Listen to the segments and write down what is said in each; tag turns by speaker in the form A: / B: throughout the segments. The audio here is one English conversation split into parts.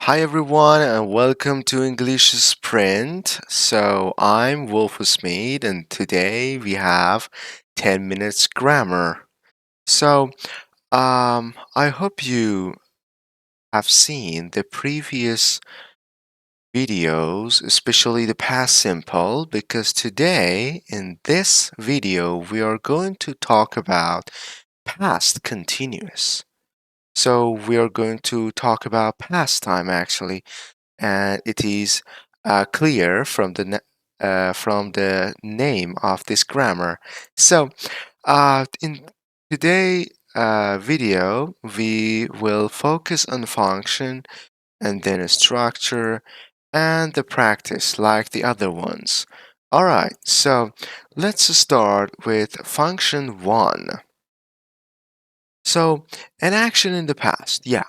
A: Hi everyone and welcome to English Sprint. So I'm Wolf Smith and today we have 10 minutes grammar. So I hope you have seen the previous videos, especially the past simple, because today in this video we are going to talk about past continuous. So we are going to talk about past time actually and it is clear from the name of this grammar. So, in today video, we will focus on function and then a structure and the practice like the other ones. All right, so let's start with function one. So, an action in the past, yeah.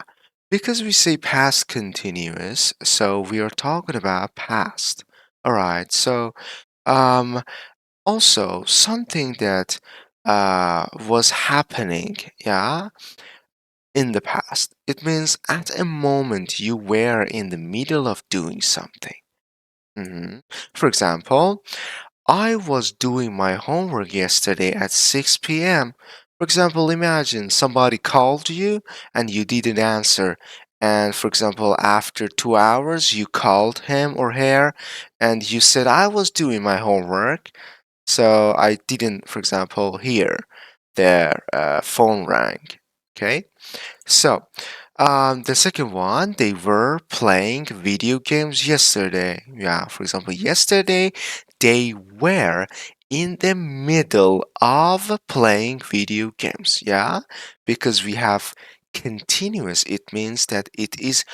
A: Because we say past continuous, so we are talking about past. All right, so um, also something that was happening, yeah, in the past. It means at a moment you were in the middle of doing something. Mhm. For example, I was doing my homework yesterday at 6 p.m. For example, imagine somebody called you and you didn't answer. And for example, after 2 hours, you called him or her and you said, I was doing my homework. So I didn't, for example, hear their phone rang. Okay. So, the second one, they were playing video games yesterday. Yeah, for example, yesterday they were in the middle of playing video games. Yeah, because we have continuous, it means that it is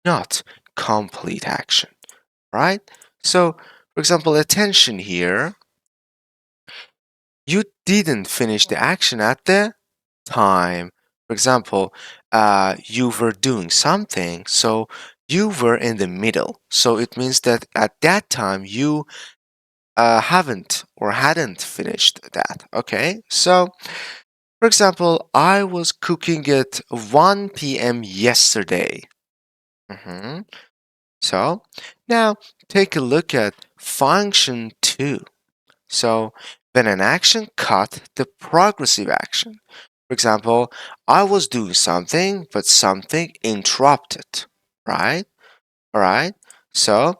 A: not complete action, right? So, for example, attention here, you didn't finish the action at the time. For example, you were doing something, so you were in the middle. So it means that at that time you haven't or hadn't finished that. Okay, so for example, I was cooking at 1 p.m. yesterday. Mhm. So now take a look at function 2. So when an action cut the progressive action. For example, I was doing something, but something interrupted, right? All right. So,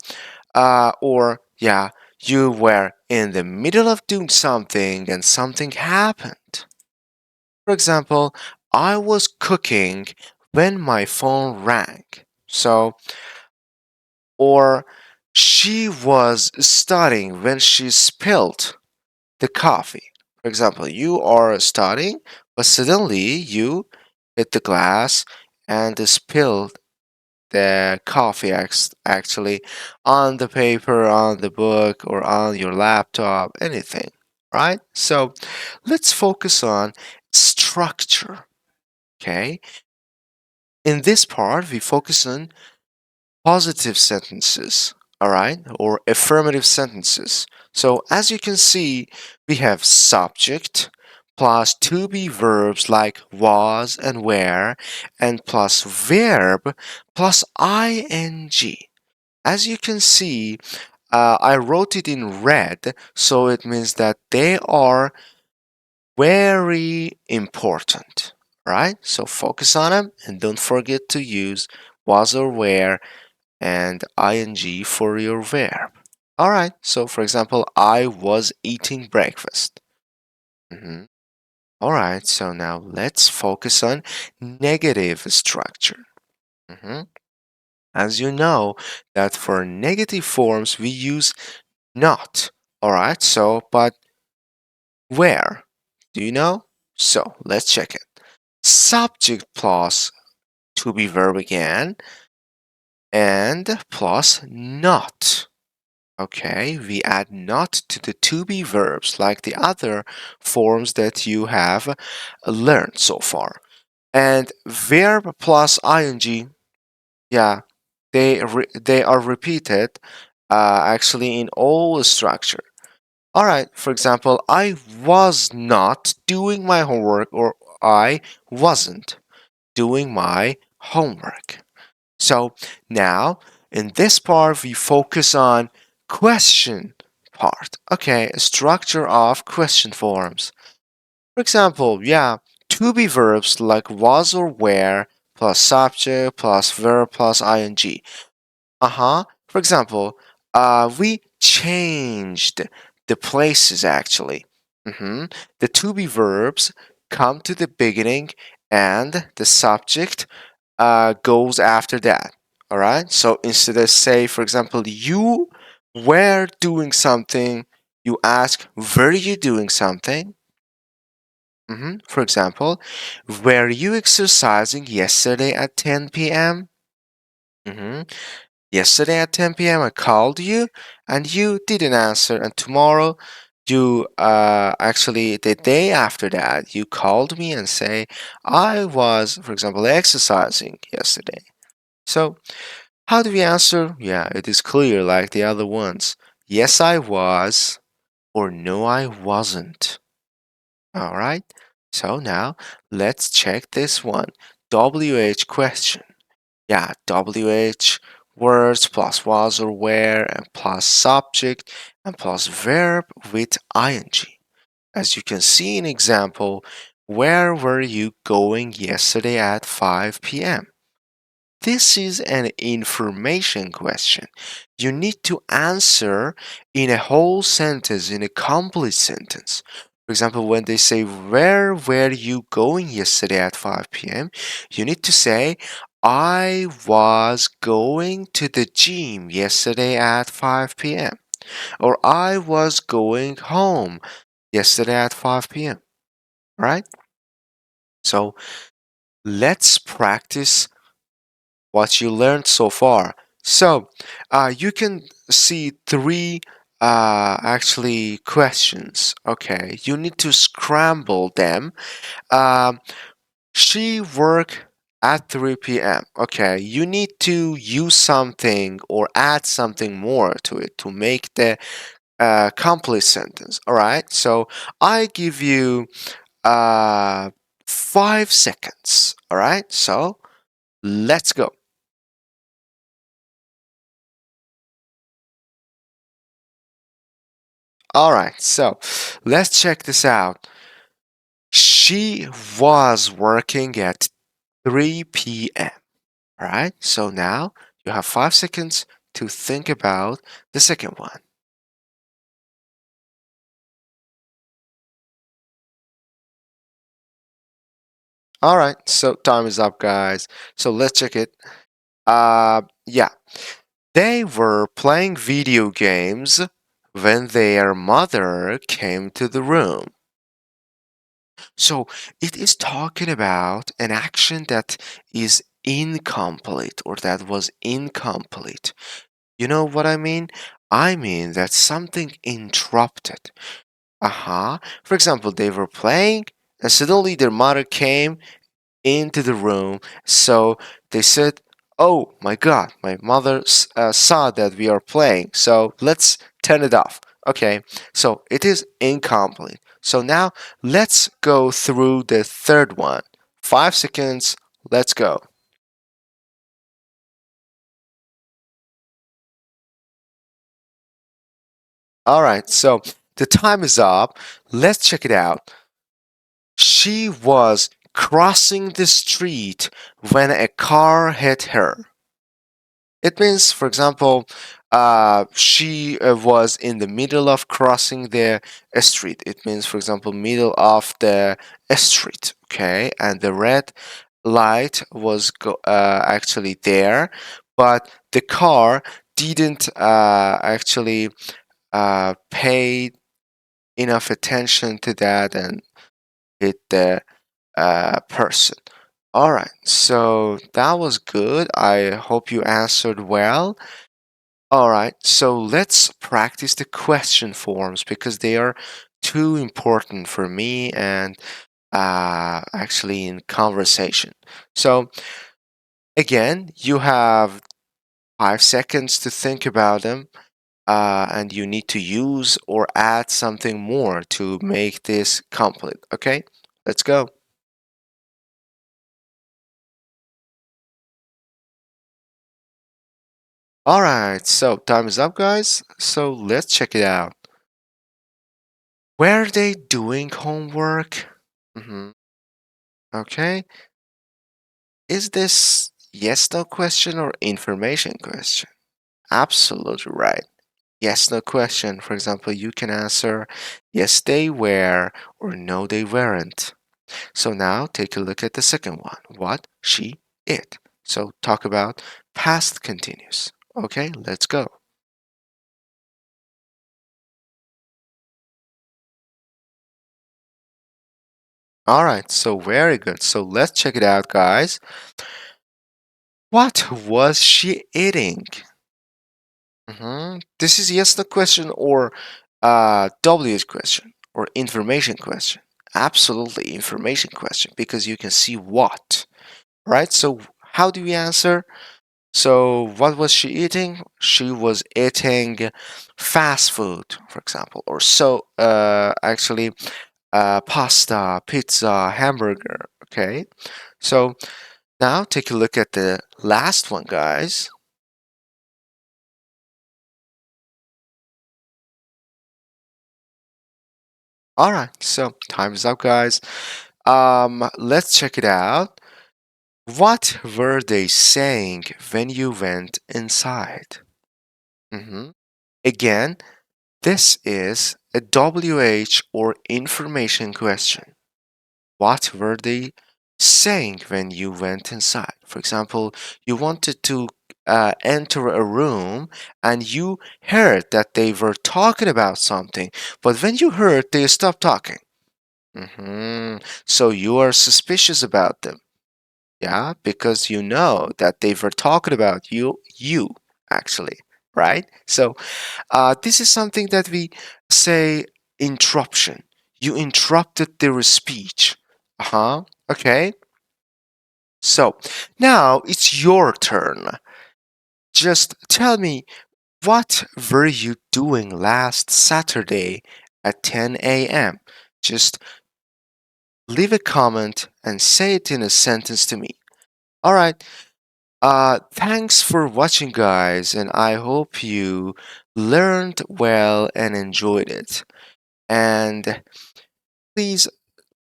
A: or yeah, you were in the middle of doing something and something happened. For example, I was cooking when my phone rang. So, or she was studying when she spilled the coffee. For example, you are studying, but suddenly you hit the glass and spill the coffee actually on the paper, on the book, or on your laptop, anything, right? So let's focus on structure, okay? In this part, we focus on positive sentences, all right, or affirmative sentences. So as you can see, we have subject plus to be verbs like was and were, and plus verb plus ing. As you can see, I wrote it in red, so it means that they are very important, right? So focus on them and don't forget to use was or were and ing for your verb. All right, so for example, I was eating breakfast. Mhm. All right, so now let's focus on negative structure. Mhm. As you know, that for negative forms we use not. All right, so but where? Do you know? So let's check it. Subject plus to be verb again and plus not. Okay, we add not to the to be verbs like the other forms that you have learned so far. And verb plus ing, yeah, they are repeated actually in all structure. All right, for example, I was not doing my homework or I wasn't doing my homework. So now in this part, we focus on question part. Okay, structure of question forms. For example, yeah, to be verbs like was or were plus subject plus verb plus ing. For example, we changed the places actually. The to be verbs come to the beginning and the subject goes after that. All right. So instead of say, for example, you were doing something, you ask, were you doing something? For example, were you exercising yesterday at 10 p.m.? hmm Yesterday at 10 p.m. I called you and you didn't answer. And tomorrow, you actually, the day after that, you called me and say, I was, for example, exercising yesterday. So, how do we answer? Yeah, it is clear like the other ones. Yes, I was, or no, I wasn't. All right. So now let's check this one. WH question. Yeah, WH words plus was or were and plus subject and plus verb with ing. As you can see in example, where were you going yesterday at 5 p.m.? This is an information question. You need to answer in a whole sentence, in a complete sentence. For example, when they say, where were you going yesterday at 5 p.m.? You need to say, I was going to the gym yesterday at 5 p.m. Or I was going home yesterday at 5 p.m. Right? So let's practice what you learned so far. So, you can see three actually questions. Okay, you need to scramble them. Um, she work at 3 p.m. Okay, you need to use something or add something more to it to make the complete sentence. All right, so I give you 5 seconds. All right, so let's go. All right, so let's check this out. She was working at 3 p.m. All right, so now you have 5 seconds to think about the second one. All right, so time is up, guys. So let's check it. Yeah, they were playing video games when their mother came to the room. So it is talking about an action that is incomplete or that was incomplete. You know what I mean? I mean that something interrupted. For example, they were playing and suddenly their mother came into the room. So they said, oh my God, my mother saw that we are playing. So let's turn it off. Okay, so it is incomplete. So now let's go through the third one. 5 seconds, let's go. All right, so the time is up. Let's check it out. She was crossing the street when a car hit her. It means, for example, she was in the middle of crossing the street. It means, for example, middle of the street, okay? And the red light was actually there, but the car didn't actually pay enough attention to that and hit the person. All right, so that was good. I hope you answered well. All right, so let's practice the question forms because they are too important for me and actually in conversation. So again, you have 5 seconds to think about them, and you need to use or add something more to make this complete. Okay, let's go. All right, so time is up, guys. So let's check it out. Were they doing homework? Okay. Is this yes no question or information question? Absolutely right. Yes no question. For example, you can answer yes they were or no they weren't. So now take a look at the second one. What? She, it. So talk about past continuous. Okay, let's go. All right, so very good. So let's check it out, guys. What was she eating? This is yes no question or WH question or information question. Absolutely information question because you can see what, right? So how do we answer? So what was she eating? She was eating fast food, for example, or so actually pasta, pizza, hamburger. Okay. So now take a look at the last one, guys. All right, so time is up, guys. Let's check it out. What were they saying when you went inside? hmm Again, this is a WH or information question. What were they saying when you went inside? For example, you wanted to enter a room and you heard that they were talking about something, but when you heard, they stopped talking. So you are suspicious about them, yeah, because you know that they were talking about you actually, right? So this is something that we say interruption. You interrupted their speech. Uh-huh. Okay. So now it's your turn. Just tell me, what were you doing last Saturday at 10 a.m.? Just leave a comment and say it in a sentence to me. All right. Thanks for watching, guys, and I hope you learned well and enjoyed it. And please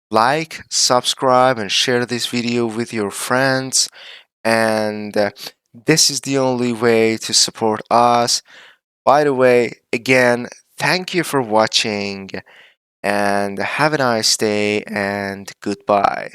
A: like, subscribe, and share this video with your friends. And this is the only way to support us. By the way, again, thank you for watching, and have a nice day, and goodbye.